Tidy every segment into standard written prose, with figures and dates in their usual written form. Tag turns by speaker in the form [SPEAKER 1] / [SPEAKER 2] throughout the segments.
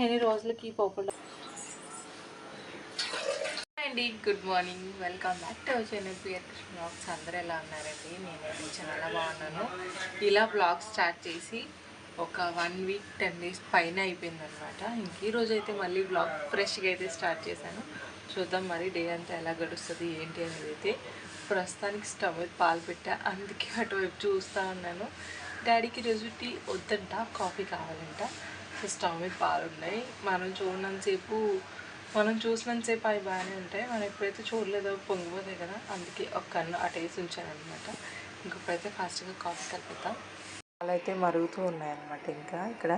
[SPEAKER 1] ఎన్ని రోజులకి పోకుండా అండి. Good morning, welcome back to our channel PR Krishna blogs. అందరూ ఎలా ఉన్నారండి? నేనైతే చాలా బాగున్నాను. ఇలా బ్లాగ్ స్టార్ట్ చేసి ఒక 1 వీక్ 10 డేస్ పైన అయిపోయిందనమాట. ఇంక ఈరోజు అయితే మళ్ళీ బ్లాగ్ ఫ్రెష్గా అయితే స్టార్ట్ చేశాను. చూద్దాం మరి డే అంతా ఎలా గడుస్తుంది ఏంటి అనేది. అయితే ప్రస్తుతానికి స్టవ్ మీద పాలు పెట్టా, అందుకే అటువైపు చూస్తూ ఉన్నాను. డాడీకి రోజు టీ వద్దంట, కాఫీ కావాలంట. సో స్టవ్ మీద పాలు ఉన్నాయి. మనం చూసినంతసేపు అవి బాగానే ఉంటాయి. మనం ఎప్పుడైతే చూడలేదో పొంగిపోతాయి కదా, అందుకే ఒక కన్ను అటేసి ఉంచాను అనమాట. ఇంకొకైతే ఫాస్ట్గా కాఫీ కలుపుతాం. పాలు అయితే మరుగుతూ ఉన్నాయన్నమాట. ఇంకా ఇక్కడ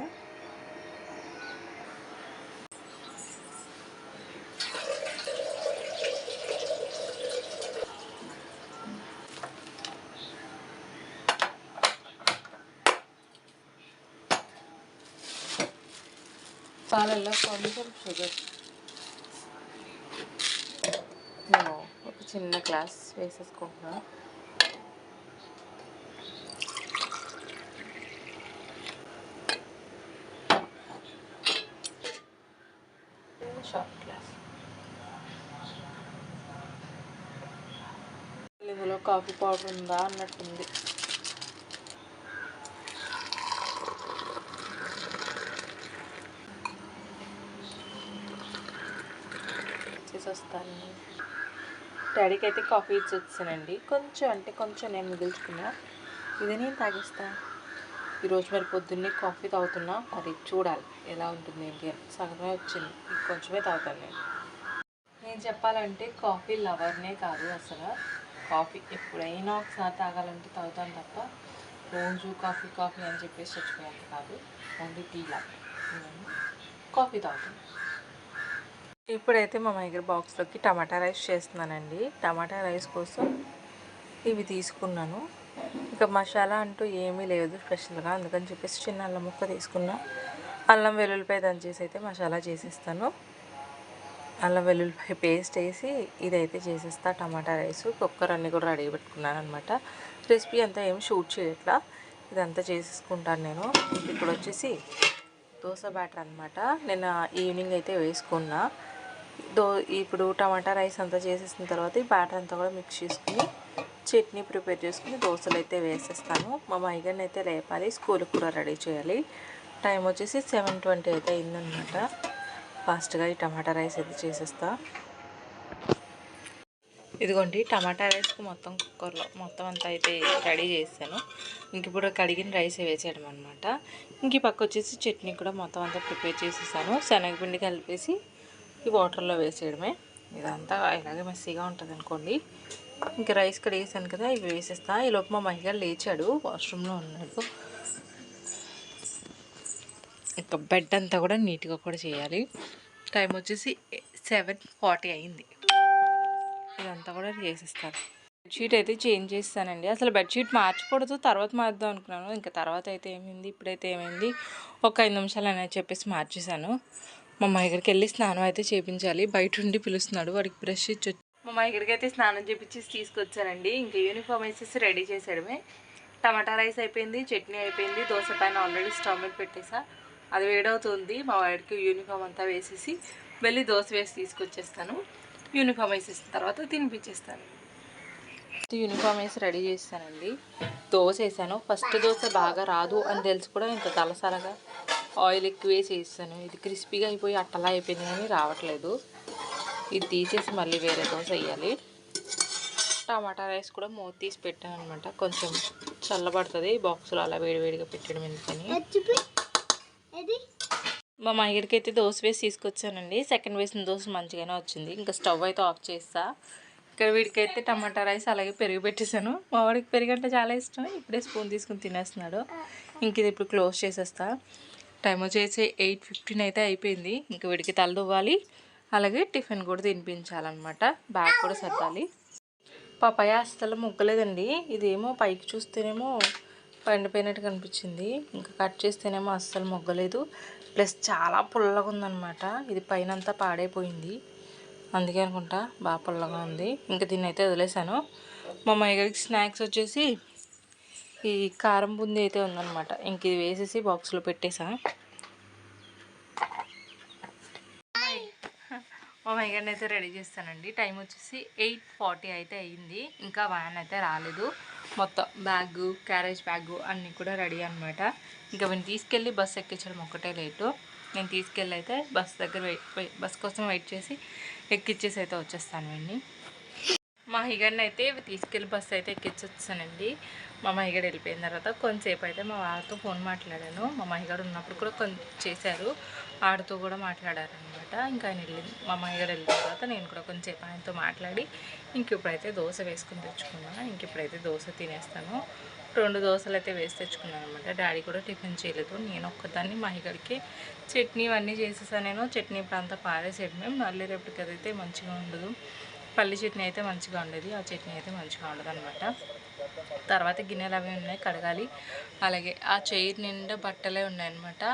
[SPEAKER 1] పాలల్లో కొంచెం షుగర్, నేను ఒక చిన్న గ్లాస్ వేసేసుకుంటున్నాను. Short glass. ఇందులో కాఫీ పౌడర్ ఉందా అన్నట్టుంది. వస్తాను. డాడీకి అయితే కాఫీ ఇచ్చి వచ్చానండి. కొంచెం నేను మిగిల్చుకున్నా, ఇది నేను తాగిస్తాను. ఈరోజు మరి పొద్దున్నే కాఫీ తాగుతున్నా, మరి చూడాలి ఎలా ఉంటుంది ఏంటి అని. సగమే వచ్చింది, కొంచెమే తాగుతాను నేను చెప్పాలంటే కాఫీ లవర్నే కాదు అసలు. కాఫీ ఎప్పుడైనా ఒకసారి తాగాలంటే తాగుతాను తప్ప రోజు కాఫీ కాఫీ అని చెప్పేసి చచ్చిపోయాను కాదు. Only tea lover. కాఫీ తాగుతాను. ఇప్పుడైతే మా దగ్గర బాక్స్లోకి టమాటా రైస్ చేస్తున్నానండి. టమాటా రైస్ కోసం ఇవి తీసుకున్నాను. ఇక మసాలా అంటూ ఏమీ లేదు స్పెషల్గా, అందుకని చెప్పేసి చిన్న అల్లం ముక్క తీసుకున్నా. అల్లం వెల్లుల్లిపాయ దంచేసి అయితే మసాలా చేసేస్తాను. అల్లం వెల్లుల్లిపాయ పేస్ట్ వేసి ఇదైతే చేసేస్తా టమాటా రైస్. కుక్కర్ అన్నీ కూడా రెడీ పెట్టుకున్నాను అనమాట. రెసిపీ అంతా ఏమి షూట్ చేయట్లా, ఇదంతా చేసేసుకుంటాను నేను. ఇప్పుడు వచ్చేసి దోశ బ్యాటర్ అనమాట. నేను ఈవినింగ్ అయితే వేసుకున్నా. ఇప్పుడు టమాటా రైస్ అంతా చేసేసిన తర్వాత ఈ బ్యాటర్ అంతా కూడా మిక్స్ చేసుకుని చట్నీ ప్రిపేర్ చేసుకుని దోశలు అయితే వేసేస్తాను. మా మైగన్ అయితే లేపాలి, స్కూల్కి కూడా రెడీ చేయాలి. టైం వచ్చేసి 7:20 అయితే అయిందనమాట. ఫాస్ట్గా ఈ టమాటా రైస్ అయితే చేసేస్తా. ఇదిగోండి టమాటా రైస్కి మొత్తం కుక్కర్లో మొత్తం అంతా అయితే రెడీ చేశాను. ఇంక ఇప్పుడు కడిగిన రైస్ వేసేయడం అనమాట. ఇంక ఈ పక్క వచ్చేసి చట్నీ కూడా మొత్తం అంతా ప్రిపేర్ చేసేసాను. శనగపిండి కలిపేసి ఈ వాటర్లో వేసేయడమే. ఇదంతా ఇలాగే మెస్సీగా ఉంటుంది అనుకోండి. ఇంక రైస్ కడిగేసాను కదా, ఇవి వేసేస్తా. ఈ లోపు మా మహిళ లేచాడు, వాష్రూమ్లో ఉన్నాడు. ఇంకా బెడ్ అంతా కూడా నీట్గా కూడా చేయాలి. టైం వచ్చేసి 7:40 అయింది. ఇదంతా కూడా చేసేస్తాను. బెడ్షీట్ అయితే చేంజ్ చేస్తానండి. అసలు బెడ్షీట్ మార్చకూడదు, తర్వాత మార్చుదాం అనుకున్నాను. ఇంకా తర్వాత అయితే ఏమైంది, ఇప్పుడైతే ఏమైంది, ఒక 5 నిమిషాలు అనేది చెప్పేసి మార్చేశాను. మా అమ్మాయి దగ్గరికి వెళ్ళి స్నానం అయితే చేయించాలి. బయట ఉండి పిలుస్తున్నాడు, వాడికి బ్రష్ ఇచ్చి మా అమ్మాయి దగ్గరికి అయితే స్నానం చేయించేసి తీసుకొచ్చానండి. ఇంకా యూనిఫామ్ వేసేసి రెడీ చేసేయడమే. టమాటా రైస్ అయిపోయింది, చట్నీ అయిపోయింది. దోశ పైన ఆల్రెడీ స్టవ్ మీద పెట్టేసా, అది వేడవుతుంది. మా వాడికి యూనిఫామ్ అంతా వేసేసి వెళ్ళి దోశ వేసి తీసుకొచ్చేస్తాను. యూనిఫామ్ వేసేసిన తర్వాత తినిపించేస్తాను. యూనిఫామ్ వేసి రెడీ చేస్తానండి. దోశ వేసాను. ఫస్ట్ దోశ బాగా రాదు అని తెలిసి కూడా ఇంత తలసరగా ఆయిల్ ఎక్కువ వేసి వేస్తాను. ఇది క్రిస్పీగా అయిపోయి అట్టలా అయిపోయింది కానీ రావట్లేదు. ఇది తీసేసి మళ్ళీ వేరే దోశ వేయాలి. టమాటా రైస్ కూడా మూత తీసి పెట్టాను అనమాట. కొంచెం చల్లబడుతుంది బాక్స్లో అలా వేడివేడిగా పెట్టడం ఎందుకని. మా మాయడికి అయితే దోశ వేసి తీసుకొచ్చానండి. సెకండ్ వేసిన దోశ మంచిగానే వచ్చింది. ఇంకా స్టవ్ అయితే ఆఫ్ చేస్తా. ఇక్కడ వీడికైతే టమాటా రైస్ అలాగే పెరుగు పెట్టేశాను. మా వాడికి పెరుగు అంటే చాలా ఇష్టం. ఇప్పుడే స్పూన్ తీసుకుని తినేస్తున్నాడు. ఇంక ఇది ఇప్పుడు క్లోజ్ చేసేస్తా. టైం వచ్చేసి 8:15 అయితే అయిపోయింది. ఇంక వీడికి తలదువ్వాలి, అలాగే టిఫిన్ కూడా తినిపించాలన్నమాట. బ్యాగ్ కూడా సర్దాలి. పాపాయ అస్సలు ముగ్గలేదండి. ఇదేమో పైకి చూస్తేనేమో పండిపోయినట్టు కనిపించింది, ఇంకా కట్ చేస్తేనేమో అస్సలు మొగ్గలేదు. ప్లస్ చాలా పుల్లగా ఉందన్నమాట. ఇది పైన అంతా పాడైపోయింది, అందుకే అనుకుంటా బాగా పుల్లగా ఉంది. ఇంకా దీన్ని అయితే వదిలేసాను. మా అమ్మాయిగారికి స్నాక్స్ వచ్చేసి ఈ కారం బూందీ అయితే ఉందన్నమాట. ఇంక ఇది వేసేసి బాక్స్లో పెట్టేసా. మా మైగడ్ని అయితే రెడీ చేస్తానండి. టైం వచ్చేసి 8:40 అయితే అయ్యింది. ఇంకా వ్యాన్ అయితే రాలేదు. మొత్తం బ్యాగు, క్యారేజ్ బ్యాగు అన్నీ కూడా రెడీ అనమాట. ఇంకా వీడిని తీసుకెళ్ళి బస్సు ఎక్కించడం ఒక్కటే లేటు. నేను తీసుకెళ్ళి అయితే బస్ కోసం వెయిట్ చేసి ఎక్కిచ్చేసి అయితే వచ్చేస్తాను వీడిని. మా హిగడ్ని అయితే తీసుకెళ్ళి బస్సు అయితే ఎక్కించొచ్చానండి. మా మహిగడు వెళ్ళిపోయిన తర్వాత కొంతసేపు అయితే మా వాళ్ళతో ఫోన్ మాట్లాడాను. మా మహిగడు ఉన్నప్పుడు కూడా కొంచెం చేశారు, ఆడుతూ కూడా మాట్లాడారు అనమాట. ఇంకా ఆయన వెళ్ళింది, మా మహిగడు వెళ్ళిన తర్వాత నేను కూడా కొంచెంసేపు ఆయనతో మాట్లాడి ఇప్పుడైతే దోశ వేసుకుని తెచ్చుకున్నాను. ఇప్పుడైతే దోశ తినేస్తాను. 2 దోశలు అయితే వేసి తెచ్చుకున్నాను అనమాట. డాడీ కూడా టిఫిన్ చేయలేదు. నేను ఒక్కదాన్ని మహిగడికి చట్నీ ఇవన్నీ చేసేసాను. నేను చట్నీ ఇప్పుడు అంతా పారేసేయడమే, మళ్ళీ రేపటికి అదైతే మంచిగా ఉండదు. పల్లి చట్నీ అయితే మంచిగా ఉండదు, ఆ చట్నీ అయితే మంచిగా ఉండదు అనమాట. తర్వాత గిన్నెలు అవి ఉన్నాయి కడగాలి. అలాగే ఆ చైర్ నిండా బట్టలే ఉన్నాయన్నమాట.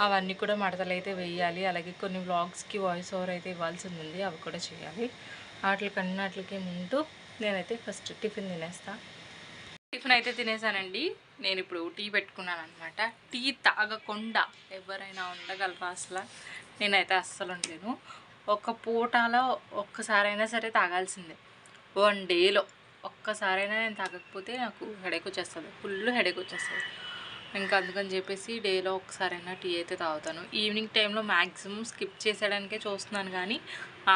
[SPEAKER 1] అవన్నీ కూడా మడతలు అయితే వేయాలి. అలాగే కొన్ని వ్లాగ్స్కి వాయిస్ ఓవర్ అయితే ఇవ్వాల్సి ఉంది, అవి కూడా చేయాలి. వాటికి ముందు నేనైతే ఫస్ట్ టిఫిన్ తినేస్తాను. టిఫిన్ అయితే తినేసానండి. నేను ఇప్పుడు టీ పెట్టుకున్నాను అనమాట. టీ తాగకుండా ఎవరైనా ఉండగలరా అసలు? నేనైతే అస్సలు ఉండలేను. ఒక పూటలో ఒక్కసారైనా సరే తాగాల్సిందే. 1 డేలో ఒక్కసారైనా నేను తాగకపోతే నాకు హెడేక్ వచ్చేస్తుంది, ఫుల్ హెడేక్ వచ్చేస్తుంది. ఇంకా అందుకని చెప్పేసి డేలో ఒక్కసారైనా టీ అయితే తాగుతాను. ఈవినింగ్ టైంలో మ్యాక్సిమం స్కిప్ చేసేయడానికే చూస్తున్నాను, కానీ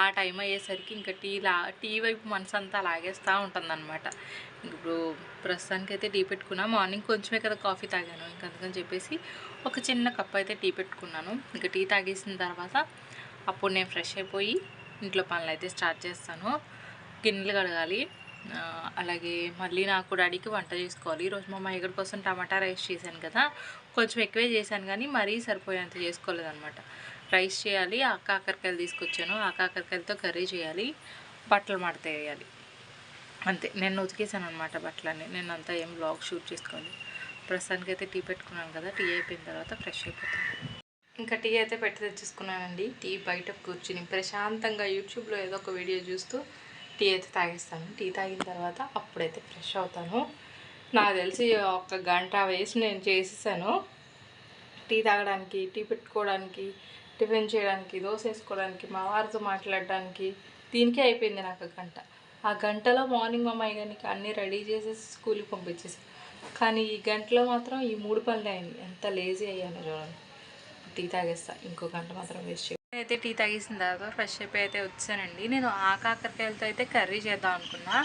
[SPEAKER 1] ఆ టైం అయ్యేసరికి ఇంకా టీ వైపు మనసు అంతా లాగేస్తూ ఉంటుందన్నమాట. ఇప్పుడు ప్రస్తుతానికి అయితే టీ పెట్టుకున్నా. మార్నింగ్ కొంచెమే కదా కాఫీ తాగాను, ఇంకా అందుకని చెప్పేసి ఒక చిన్న కప్ అయితే టీ పెట్టుకున్నాను. ఇంకా టీ తాగేసిన తర్వాత అప్పుడు నేను ఫ్రెష్ అయిపోయి ఇంట్లో పనులు అయితే స్టార్ట్ చేస్తాను. గిన్నెలు కడగాలి, అలాగే మళ్ళీ నాకు డాడీకి వంట చేసుకోవాలి. ఈరోజు మా మహిగడి కోసం టమాటా రైస్ చేశాను కదా, కొంచెం ఎక్కువే చేశాను కానీ మరీ సరిపోయేంత చేసుకోలేదన్నమాట. రైస్ చేయాలి, ఆ కాకరకాయలు తీసుకొచ్చాను, ఆ కాకరకాయలతో కర్రీ చేయాలి, బట్టలు మడత వేయాలి. అంతే. నేను ఉతికేసాను అనమాట బట్టలన్నీ. నేను అంతా ఏం బ్లాగ్ షూట్ చేసుకోవాలి. ప్రస్తుతానికి అయితే టీ పెట్టుకున్నాను కదా, టీ అయిపోయిన తర్వాత ఫ్రెష్ అయిపోతాను. ఇంకా టీ అయితే పెట్టి తెచ్చేసుకున్నానండి. టీ బయట కూర్చుని ప్రశాంతంగా యూట్యూబ్లో ఏదో ఒక వీడియో చూస్తూ టీ అయితే తాగిస్తాను. టీ తాగిన తర్వాత అప్పుడైతే ఫ్రెష్ అవుతాను. నాకు తెలిసి 1 గంట వేసి నేను చేసేసాను. టీ తాగడానికి, టీ పెట్టుకోవడానికి, టిఫిన్ చేయడానికి, దోశ వేసుకోవడానికి, మా వారితో మాట్లాడడానికి, దీనికే అయిపోయింది నాకు 1 గంట. ఆ గంటలో మార్నింగ్ మా అమ్మాయిగానికి అన్నీ రెడీ చేసేసి స్కూల్కి పంపించేసి, కానీ ఈ గంటలో మాత్రం ఈ 3 పనులు అయింది. ఎంత లేజీ అయ్యాను చూడండి. టీ తాగేస్తా, ఇంకో గంట మాత్రం వేస్ట్ చేయాలి. అయితే టీ తాగేసిన తర్వాత ఫ్రెష్ అయిపోయి అయితే వచ్చానండి. నేను ఆ కాకరకాయలతో అయితే కర్రీ చేద్దాం అనుకున్నా.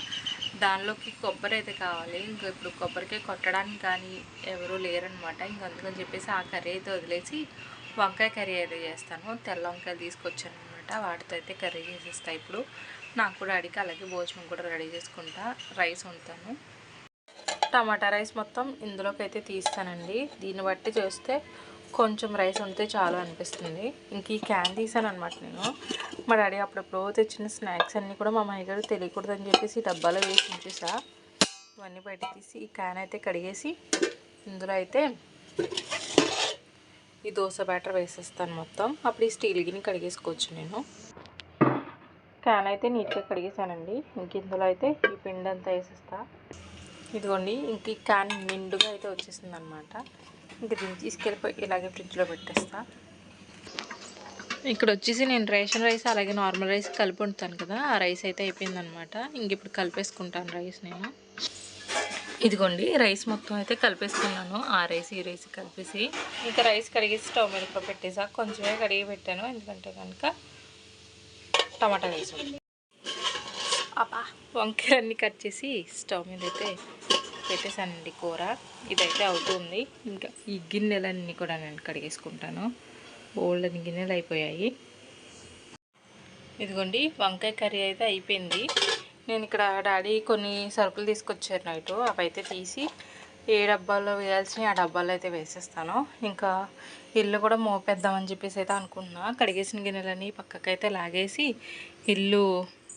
[SPEAKER 1] దానిలోకి కొబ్బరి అయితే కావాలి. ఇంకా ఇప్పుడు కొబ్బరికాయ కొట్టడానికి కానీ ఎవరూ లేరనమాట. ఇంక అందుకని చెప్పేసి ఆ కర్రీ అయితే వదిలేసి వంకాయ కర్రీ అయితే చేస్తాను. తెల్ల వంకాయలు తీసుకొచ్చాను అనమాట, వాటితో అయితే కర్రీ చేసేస్తా. ఇప్పుడు నాకు కూడా అడిగి అలాగే భోజనం కూడా రెడీ చేసుకుంటా, రైస్ వండుతాను. టమాటా రైస్ మొత్తం ఇందులోకి అయితే తీస్తానండి. దీన్ని బట్టి చేస్తే కొంచెం రైస్ ఉంటే చాలు అనిపిస్తుంది. ఇంక ఈ క్యాన్ తీసాను అనమాట నేను. మా డాడీ అప్పుడప్పుడు తెచ్చిన స్నాక్స్ అన్నీ కూడా మా మహిళ తెలియకూడదని చెప్పేసి డబ్బాలో వేసి ఉంచేసా. ఇవన్నీ బయట తీసి ఈ క్యాన్ అయితే కడిగేసి ఇందులో అయితే ఈ దోశ బ్యాటర్ వేసేస్తాను మొత్తం. అప్పుడు ఈ స్టీల్ గిన్నె కడిగేసుకోవచ్చు. నేను క్యాన్ అయితే నీట్గా కడిగేసానండి. ఇంక ఇందులో అయితే ఈ పిండి అంతా వేసేస్తా. ఇదిగోండి, ఇంక ఈ క్యాన్ నిండుగా అయితే వచ్చేసింది అనమాట. ఇంక దీన్ని తీసుకెళ్ళిపోయి ఇలాగే ఫ్రిడ్జ్లో పెట్టేస్తా. ఇక్కడ వచ్చేసి నేను రేషన్ రైస్ అలాగే నార్మల్ రైస్ కలిపి ఉంటాను కదా, ఆ రైస్ అయితే అయిపోయిందనమాట. ఇంక ఇప్పుడు కలిపేసుకుంటాను రైస్ నేను. ఇదిగోండి, రైస్ మొత్తం అయితే కలిపేసుకున్నాను. ఆ రైస్ ఈ రైస్ కలిపేసి ఇంకా రైస్ కడిగేసి స్టవ్ మీద పెట్టేసా. కొంచెమే కడిగి పెట్టాను, ఎందుకంటే కనుక టమాటా రైస్ వంకాయలన్నీ కట్ చేసి స్టవ్ మీద అయితే పెట్టేశానండి కూర. ఇదైతే అవుతుంది. ఇంకా ఈ గిన్నెలన్నీ కూడా నేను కడిగేసుకుంటాను. బోల్డని గిన్నెలు అయిపోయాయి. ఇదిగోండి, వంకాయ కర్రీ అయితే అయిపోయింది. నేను ఇక్కడ డాడీ కొన్ని సరుకులు తీసుకొచ్చారు నైటు, అవి అయితే తీసి ఏ డబ్బాల్లో వేయాల్సి ఆ డబ్బాల్లో అయితే వేసేస్తాను. ఇంకా ఇల్లు కూడా మోపేద్దామని చెప్పేసి అయితే అనుకున్నా. కడిగేసిన గిన్నెలన్నీ పక్కకైతే లాగేసి ఇల్లు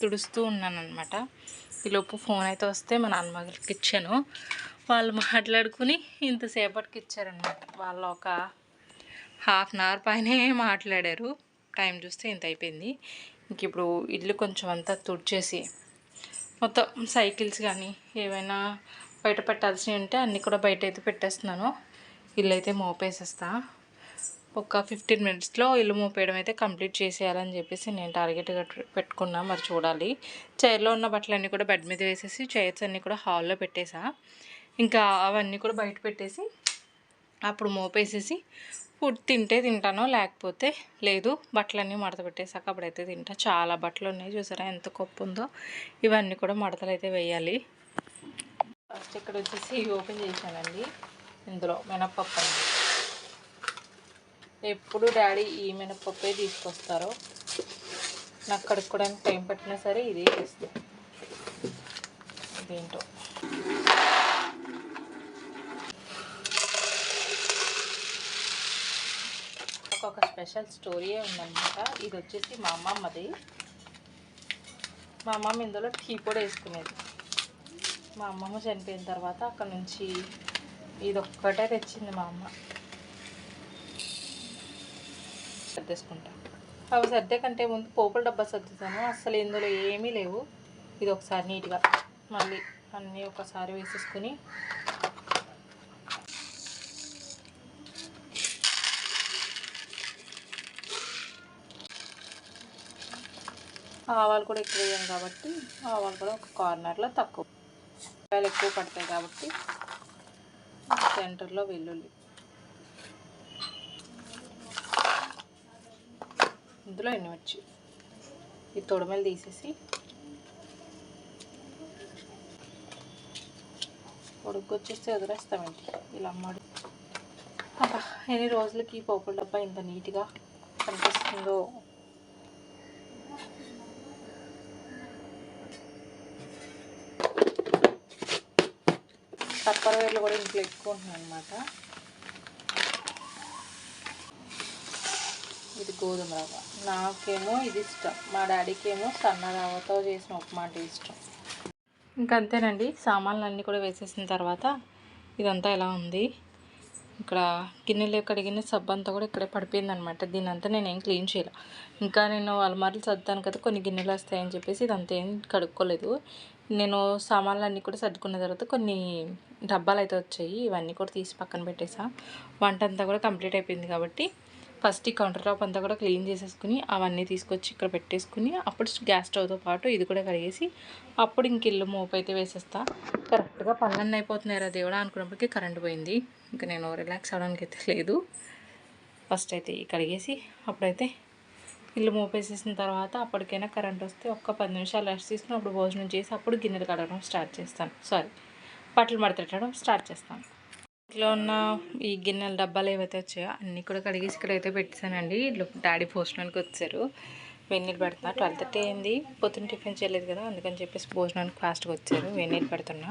[SPEAKER 1] తుడుస్తూ ఉన్నాను అనమాట. ఈలోపు ఫోన్ అయితే వస్తే మా నాన్నమ్మకి ఇచ్చాను. వాళ్ళు మాట్లాడుకుని ఇంతసేపటికి ఇచ్చారనమాట. వాళ్ళు ఒక ½ అన్ అవర్ పైనే మాట్లాడారు. టైం చూస్తే ఇంత అయిపోయింది. ఇంక ఇప్పుడు ఇల్లు కొంచెం అంతా తుడిచేసి మొత్తం సైకిల్స్ కానీ ఏమైనా బయట పెట్టాల్సినవి ఉంటే అన్నీ కూడా బయట అయితే పెట్టేస్తున్నాను. ఇల్లు అయితే మోపేసేస్తా. ఒక 15 మినిట్స్లో ఇల్లు మోపేయడం అయితే కంప్లీట్ చేసేయాలని చెప్పేసి నేను టార్గెట్గా పెట్టుకున్నా. మరి చూడాలి. చైర్లో ఉన్న బట్టలన్నీ కూడా బెడ్ మీద వేసేసి చైర్స్ అన్నీ కూడా హాల్లో పెట్టేసా. ఇంకా అవన్నీ కూడా బయట పెట్టేసి అప్పుడు మోపేసేసి ఫుడ్ తింటే తింటాను, లేకపోతే లేదు. బట్టలన్నీ మడత పెట్టేసాక అప్పుడైతే తింటా. చాలా బట్టలు ఉన్నాయి, చూసారా ఎంత కొప్పు ఉందో. ఇవన్నీ కూడా మడతలు అయితే వేయాలి. ఫస్ట్ ఇక్కడ వచ్చేసి ఓపెన్ చేశానండి. ఇందులో మినప్పప్పు అండి. ఎప్పుడు డాడీ ఈ మినప్పప్పే తీసుకొస్తారు. నాకు కడుక్కోవడానికి టైం పట్టినా సరే ఇదే చేస్తాను. ఇదేంటో ఒక స్పెషల్ స్టోరీయే ఉందన్నమాట. ఇది వచ్చేసి మా అమ్మమ్మది. మా అమ్మమ్మ ఇందులో టీ పొడి వేసుకునేది. మా అమ్మమ్మ చనిపోయిన తర్వాత అక్కడ నుంచి ఇది ఒక్కటే తెచ్చింది మా అమ్మ. సర్దేసుకుంటా. అవి సర్దే కంటే ముందు పోపుల డబ్బా సర్దుతాను. అసలు ఇందులో ఏమీ లేవు. ఇది ఒకసారి నీట్గా మళ్ళీ అన్నీ ఒకసారి వేసేసుకుని ఆవాలు కూడా ఎక్కువ వేయం కాబట్టి ఆవాలు కూడా ఒక కార్నర్లో తక్కువ, ఆవాలు ఎక్కువ పడతాయి కాబట్టి సెంటర్లో వెల్లుల్లి. ఇందులో ఎండుమిర్చి. ఈ తొడమలు తీసేసి ఉడుకొచ్చేస్తే వదిలేస్తామేంటి ఇలా అమ్మాడు. అబ్బా, ఎన్ని రోజులకి ఈ పోపుల డబ్బా ఇంత నీట్గా కనిపిస్తుందో. టప్పర్వేర్లు కూడా ఇంట్లో ఎక్కువ ఉంటున్నాయి అన్నమాట. ఇది గోధుమ రవ్వ. నాకేమో ఇది ఇష్టం, మా డాడీకి ఏమో సన్న రవ్వతో చేసిన ఉప్మా అంటే ఇష్టం. ఇంకంతేనండి. సామాన్లు అన్నీ కూడా వేసేసిన తర్వాత ఇదంతా ఎలా ఉంది. ఇక్కడ గిన్నెలు కడిగిన సబ్బు అంతా కూడా ఇక్కడే పడిపోయిందనమాట. దీని అంతా నేనేం క్లీన్ చేయలే. ఇంకా నేను అలమారీలు సర్దాను కదా, కొన్ని గిన్నెలు వస్తాయని చెప్పేసి ఇదంతా ఏం కడుక్కోలేదు. నేను సామాన్లు అన్నీ కూడా సర్దుకున్న తర్వాత కొన్ని డబ్బాలు అయితే వచ్చాయి. ఇవన్నీ కూడా తీసి పక్కన పెట్టేసా. వంట అంతా కూడా కంప్లీట్ అయిపోయింది కాబట్టి ఫస్ట్ ఈ కౌంటర్ టాప్ అంతా కూడా క్లీన్ చేసేసుకుని అవన్నీ తీసుకొచ్చి ఇక్కడ పెట్టేసుకుని అప్పుడు గ్యాస్ స్టవ్తో పాటు ఇది కూడా కడిగేసి అప్పుడు ఇంక ఇల్లు మోపు అయితే వేసేస్తా. కరెక్ట్గా పనులన్నీ అయిపోతున్నాయి దేవుడా అనుకున్నప్పటికీ కరెంట్ పోయింది. ఇంకా నేను రిలాక్స్ అవ్వడానికి అయితే లేదు. ఫస్ట్ అయితే కడిగేసి అప్పుడైతే ఇల్లు మోపేసేసిన తర్వాత అప్పటికైనా కరెంట్ వస్తే ఒక్క 10 నిమిషాలు రెస్ట్ తీసుకుని అప్పుడు భోజనం చేసి అప్పుడు గిన్నెలు కడగడం స్టార్ట్ చేస్తాను. బట్టలు మడతెట్టడం స్టార్ట్ చేస్తాను. ఇంట్లో ఉన్న ఈ గిన్నెల డబ్బాలు ఏవైతే వచ్చాయో అన్నీ కూడా కడిగేసి ఇక్కడైతే పెట్టేశానండి. డాడీ భోజనానికి వచ్చారు. వేడినీళ్ళు పెడుతున్నా. 12:30 అయింది. పొద్దున్న టిఫిన్ చేయలేదు కదా, అందుకని చెప్పేసి భోజనానికి ఫాస్ట్గా వచ్చారు. వేడినీళ్ళు పెడుతున్నా.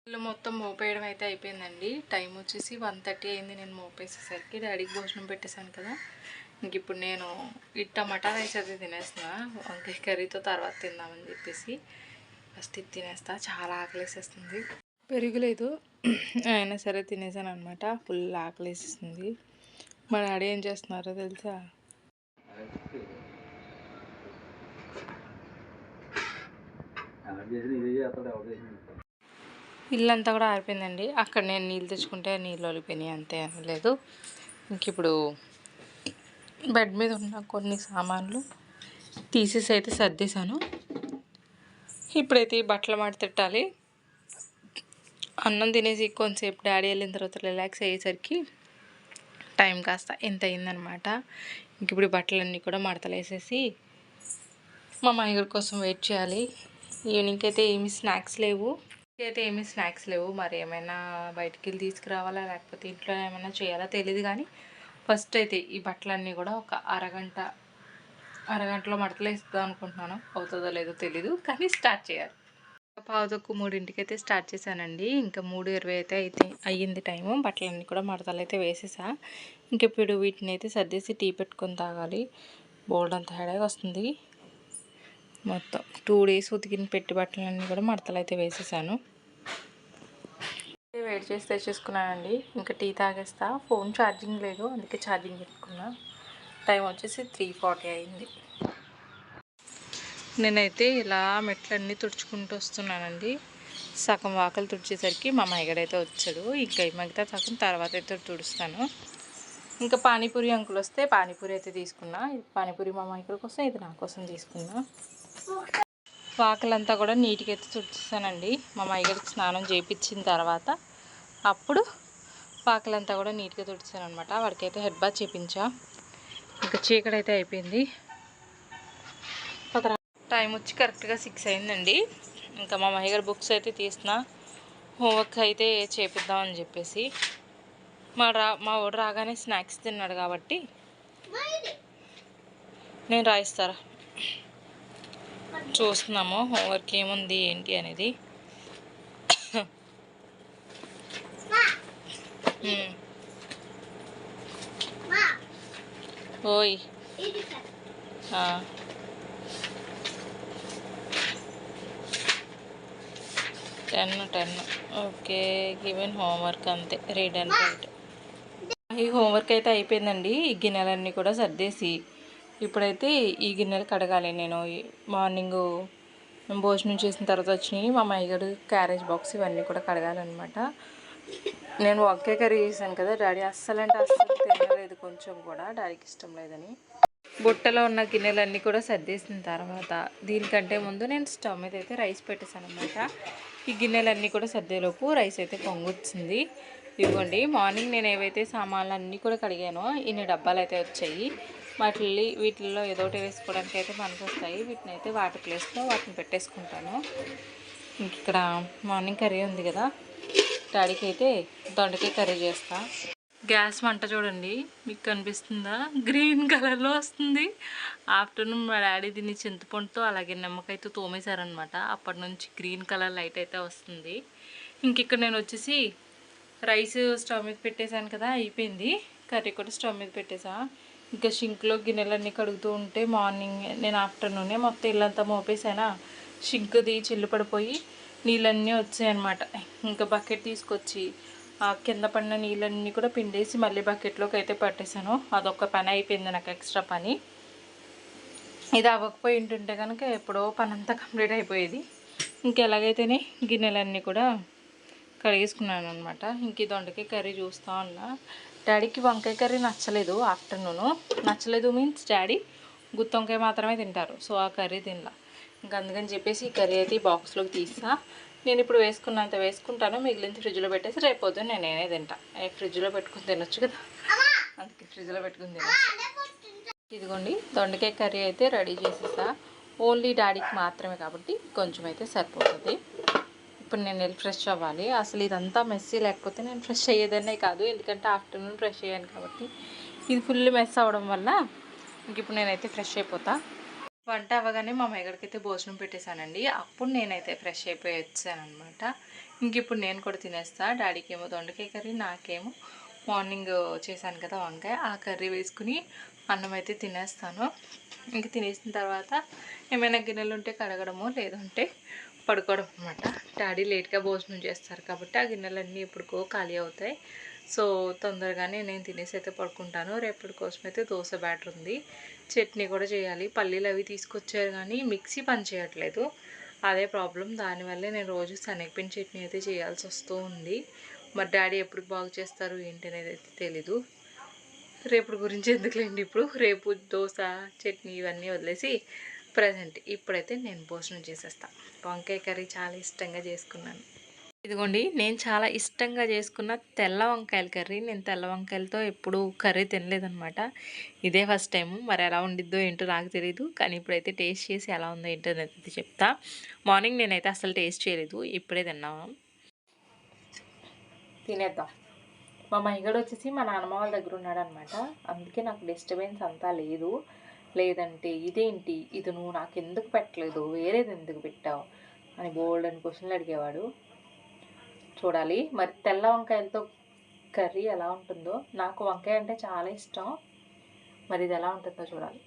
[SPEAKER 1] ఇల్లు మొత్తం మోపేయడం అయితే అయిపోయిందండి. టైం వచ్చేసి 1:30 అయింది. నేను మోపేసేసరికి డాడీకి భోజనం పెట్టేశాను కదా. ఇంక ఇప్పుడు నేను ఈ టమాటా రైస్ అయితే తినేస్తున్నా. వంకాయ కర్రీతో తర్వాత తిందామని చెప్పేసి ఫస్ట్ ఇది తినేస్తా. చాలా ఆకలేసేస్తుంది. పెరుగులేదు అయినా సరే తినేసాను అనమాట. ఫుల్ ఆకలేసేస్తుంది. మా డాడీ ఏం చేస్తున్నారో తెలుసా, ఇల్లంతా కూడా ఆరిపోయిందండి. అక్కడ నేను నీళ్ళు తెచ్చుకుంటే నీళ్ళు ఒలిపోయినాయి, అంతే అనలేదు. ఇంక ఇప్పుడు బెడ్ మీద ఉన్న కొన్ని సామాన్లు తీసేసి అయితే సర్దేశాను. ఇప్పుడైతే ఈ బట్టలు మడతెట్టాలి. అన్నం తినేసి కొంతసేపు డాడీ వెళ్ళిన తర్వాత రిలాక్స్ అయ్యేసరికి టైం కాస్త ఎంత అయిందనమాట. ఇంక ఇప్పుడు బట్టలన్నీ కూడా మడతలు వేసేసి మా మామయ్య కోసం వెయిట్ చేయాలి. ఈవినింగ్కి అయితే ఏమీ స్నాక్స్ లేవు. మరి ఏమైనా బయటికి వెళ్ళి తీసుకురావాలా లేకపోతే ఇంట్లో ఏమైనా చేయాలా తెలియదు. కానీ ఫస్ట్ అయితే ఈ బట్టలన్నీ కూడా ఒక అరగంటలో మడతలు వేద్దాం అనుకుంటున్నాను. అవుతుందో లేదో తెలీదు, కానీ స్టార్ట్ చేయాలి. పావుతక్కువ 3ంటికి అయితే స్టార్ట్ చేశానండి. ఇంకా 3:20 అయితే అయ్యింది టైము. బట్టలన్నీ కూడా మడతలు అయితే వేసేసా. ఇంకెప్పుడు వీటిని అయితే సర్దేసి టీ పెట్టుకొని తాగాలి. బోల్డ్ అంత హెడేక్ వస్తుంది. మొత్తం 2 డేస్ ఉతికిన పెట్టి బట్టలన్నీ కూడా మడతలు అయితే వేసేసాను. వెయిట్ చేసి తెచ్చేసుకున్నానండి. ఇంకా టీ తాగేస్తా. ఫోన్ ఛార్జింగ్ లేదు, అందుకే ఛార్జింగ్ పెట్టుకున్నా. టైం వచ్చేసి 3:40 అయింది. నేనైతే ఇలా మెట్లన్నీ తుడుచుకుంటూ వస్తున్నానండి. సగం వాకలు తుడిచేసరికి మా మైగడైతే వచ్చాడు. ఇంకా మిగతా సగం తర్వాత అయితే తుడుస్తాను. ఇంకా పానీపూరి అంకులు వస్తే పానీపూరి అయితే తీసుకున్నా. పానీపూరి మా మైగడ కోసం, ఇది నా కోసం తీసుకున్నా. వాకలంతా కూడా నీట్గా అయితే తుడిచేసానండి. మా మైగడికి స్నానం చేయించిన తర్వాత అప్పుడు వాకలంతా కూడా నీట్గా తుడిచాను అనమాట. వాడికైతే హెడ్ బాత్ చేయించా. ఇంకా చీకడైతే అయిపోయింది. టైం వచ్చి కరెక్ట్గా 6 అయిందండి. ఇంకా మా మహిగారు బుక్స్ అయితే తీసిన హోంవర్క్ అయితే చేపిద్దామని చెప్పేసి మా వాడు రాగానే స్నాక్స్ తిన్నాడు కాబట్టి నేను రాయిస్తారా చూస్తున్నాము హోంవర్క్ ఏముంది ఏంటి అనేది. ఓయ్ 10 ఓకే. గివెన్ హోంవర్క్ అంతే, రీడ్ అండ్ రైట్. ఈ హోంవర్క్ అయితే అయిపోయిందండి. ఈ గిన్నెలన్నీ కూడా సర్దేసి ఇప్పుడైతే ఈ గిన్నెలు కడగాలి. నేను మార్నింగు భోజనం చేసిన తర్వాత వచ్చినాయి. మా అమ్మగారు క్యారేజ్ బాక్స్ ఇవన్నీ కూడా కడగాలన్నమాట. నేను వంకాయ కర్రీ చేశాను కదా, డాడీ అస్సలు తినలేదు, కొంచెం కూడా డాడీకి ఇష్టం లేదని. బుట్టలో ఉన్న గిన్నెలన్నీ కూడా సర్దేసిన తర్వాత దీనికంటే ముందు నేను స్టవ్ మీద అయితే రైస్ పెట్టేశాను అనమాట. ఈ గిన్నెలన్నీ కూడా సర్దేలోపు రైస్ అయితే పొంగొచ్చింది. ఇవ్వండి, మార్నింగ్ నేను ఏవైతే సామాన్లు అన్నీ కూడా కడిగానో ఇన్ని డబ్బాలు అయితే వచ్చాయి. వీటిల్లో ఏదో ఒకటి వేసుకోవడానికి అయితే పనికి వస్తాయి. వీటిని అయితే వాటర్ ప్లేస్లో వాటిని పెట్టేసుకుంటాను. ఇంక ఇక్కడ మార్నింగ్ కర్రీ ఉంది కదా, డాడీకి అయితే దొండకాయ కర్రీ చేస్తా. గ్యాస్ మంట చూడండి, మీకు కనిపిస్తుందా? గ్రీన్ కలర్లో వస్తుంది. ఆఫ్టర్నూన్ మా డాడీ దీన్ని చింతపండుతో అలాగే నిమ్మకాయతో తోమేశారనమాట. అప్పటి నుంచి గ్రీన్ కలర్ లైట్ అయితే వస్తుంది. ఇంక ఇక్కడ నేను వచ్చేసి రైస్ స్టవ్ మీద పెట్టేశాను కదా, అయిపోయింది. కర్రీ కూడా స్టవ్ మీద పెట్టేసా. ఇంకా షింక్లో గిన్నెలన్నీ కడుగుతూ ఉంటే మార్నింగ్ నేను ఆఫ్టర్నూనే మొత్తం ఇల్లంతా మోపేసానా, షింక్ది చిల్లు పడిపోయి నీళ్ళన్నీ వచ్చాయన్నమాట. ఇంకా బకెట్ తీసుకొచ్చి ఆ కింద పడిన నీళ్ళన్నీ కూడా పిండేసి మళ్ళీ బకెట్లోకి అయితే పట్టేశాను. అదొక పని అయిపోయింది నాకు, ఎక్స్ట్రా పని. ఇది అవ్వకపోయి ఉంటుంటే కనుక ఎప్పుడో పని అంతా కంప్లీట్ అయిపోయేది. ఇంకెలాగైతేనే గిన్నెలన్నీ కూడా కడిగేసుకున్నాను అనమాట. ఇంక దొండకాయ కర్రీ చూస్తూ ఉన్నా. డాడీకి వంకాయ కర్రీ నచ్చలేదు. ఆఫ్టర్నూను నచ్చలేదు మీన్స్ డాడీ గుత్తి వంకాయ మాత్రమే తింటారు. సో ఆ కర్రీ తినలా. ఇంక అందుకని చెప్పేసి ఈ కర్రీ అయితే బాక్స్లోకి తీసా. నేను ఇప్పుడు వేసుకున్నంత వేసుకుంటాను, మిగిలింది ఫ్రిడ్జ్లో పెట్టేసి రేపు పొద్దున్న నేనే తింటా. ఫ్రిడ్జ్లో పెట్టుకుని తినొచ్చు కదా, అందుకే ఫ్రిడ్జ్లో పెట్టుకుని తినొచ్చు. ఇదిగోండి, దొండకాయ కర్రీ అయితే రెడీ చేసేసా. ఓన్లీ డాడీకి మాత్రమే కాబట్టి కొంచెం అయితే సరిపోతుంది. ఇప్పుడు నేను వెళ్ళి ఫ్రెష్ అవ్వాలి. అసలు ఇదంతా మెస్సీ, లేకపోతే నేను ఫ్రెష్ అయ్యేదనే కాదు, ఎందుకంటే ఆఫ్టర్నూన్ ఫ్రెష్ అయ్యాను కాబట్టి. ఇది ఫుల్ మెస్ అవ్వడం వల్ల ఇంక ఇప్పుడు నేనైతే ఫ్రెష్ అయిపోతా. వంట అవ్వగానే మా మేగడికైతే భోజనం పెట్టేశానండి. అప్పుడు నేనైతే ఫ్రెష్ అయిపోయి వచ్చాను అనమాట. ఇంక ఇప్పుడు నేను కూడా తినేస్తా. డాడీకి ఏమో దొండకాయ కర్రీ, నాకేమో మార్నింగ్ చేశాను కదా వంకాయ, ఆ కర్రీ వేసుకుని అన్నం అయితే తినేస్తాను. ఇంక తినేసిన తర్వాత ఏమైనా గిన్నెలు ఉంటే కడగడము, లేదంటే పడుకోవడం అనమాట. డాడీ లేట్గా భోజనం చేస్తారు కాబట్టి ఆ గిన్నెలన్నీ ఎప్పుడుకో ఖాళీ అవుతాయి. సో తొందరగానే నేను తినేసి అయితే పడుకుంటాను. రేపటి కోసం అయితే దోశ బ్యాటర్ ఉంది, చట్నీ కూడా చేయాలి. పల్లీలు అవి తీసుకొచ్చారు కానీ మిక్సీ పని చేయట్లేదు, అదే ప్రాబ్లం. దానివల్లే నేను రోజు శనగపిండి చట్నీ అయితే చేయాల్సి వస్తూ ఉంది. మరి డాడీ ఎప్పుడు బాగు చేస్తారు ఏంటి అనేది అయితే తెలీదు. రేపటి గురించి ఎందుకులేండి, ఇప్పుడు రేపు దోశ చట్నీ ఇవన్నీ వదిలేసి ప్రజెంట్ ఇప్పుడైతే నేను భోజనం చేసేస్తాను. వంకాయ కర్రీ చాలా ఇష్టంగా చేసుకున్నాను. ఇదిగోండి, నేను చాలా ఇష్టంగా చేసుకున్న తెల్ల వంకాయల కర్రీ. నేను తెల్ల వంకాయలతో ఎప్పుడు కర్రీ తినలేదనమాట, ఇదే ఫస్ట్ టైము. మరి ఎలా ఉండిద్దో ఏంటో నాకు తెలీదు, కానీ ఇప్పుడైతే టేస్ట్ చేసి ఎలా ఉందో ఏంటో అనేది చెప్తా. మార్నింగ్ నేనైతే అసలు టేస్ట్ చేయలేదు, ఇప్పుడే తిన్నాము. తినేద్దాం. మా మైగడు వచ్చేసి మా నాన్నమ్మ వాళ్ళ దగ్గర ఉన్నాడు అనమాట, అందుకే నాకు డిస్టర్బెన్స్ అంతా లేదు. లేదంటే ఇదేంటి ఇది నువ్వు నాకు ఎందుకు పెట్టలేదు, వేరేది ఎందుకు పెట్టావు, అని బోల్డ్ అని క్వశ్చన్లు అడిగేవాడు. చూడాలి మరి తెల్ల వంకాయలతో కర్రీ ఎలా ఉంటుందో. నాకు వంకాయ అంటే చాలా ఇష్టం. మరి ఇది ఎలా ఉంటుందో చూడాలి.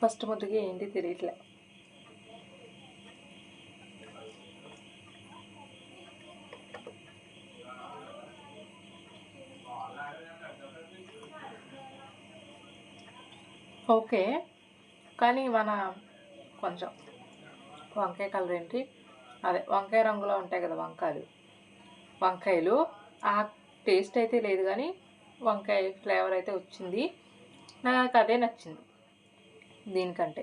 [SPEAKER 1] ఫస్ట్ ముద్దకి ఏంటి తెలియట్లే. ఓకే, కానీ మన కొంచెం వంకాయ కలర్ ఏంటి, అదే వంకాయ రంగులో ఉంటాయి కదా వంకాయలు, ఆ టేస్ట్ అయితే లేదు, కానీ వంకాయ ఫ్లేవర్ అయితే వచ్చింది. నాకు అదే నచ్చింది దీనికంటే.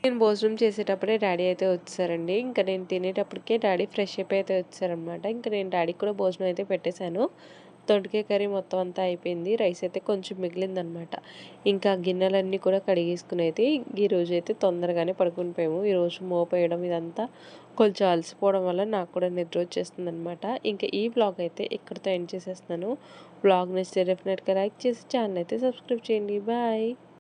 [SPEAKER 2] నేను భోజనం చేసేటప్పుడే డాడీ అయితే వచ్చారండి. ఇంకా నేను తినేటప్పటికే డాడీ ఫ్రెష్ అప్ అయితే వచ్చారనమాట. ఇంకా నేను డాడీకి కూడా భోజనం అయితే పెట్టేశాను. దొండకాయ కర్రీ మొత్తం అంతా అయిపోయింది. రైస్ అయితే కొంచెం మిగిలిందనమాట. ఇంకా గిన్నెలన్నీ కూడా కడిగేసుకుని అయితే ఈరోజు అయితే తొందరగానే పడుకుని పోయాము. ఈరోజు మోపేయడం ఇదంతా కొంచెం అలసిపోవడం వల్ల నాకు కూడా నిద్ర వచ్చేస్తుంది అనమాట. ఇంకా ఈ వ్లాగ్ అయితే ఇక్కడితో ఎండ్ చేసేస్తున్నాను. వ్లాగ్ నచ్చితే డెఫినెట్గా లైక్ చేసి ఛానల్ అయితే సబ్స్క్రైబ్ చేయండి. బాయ్.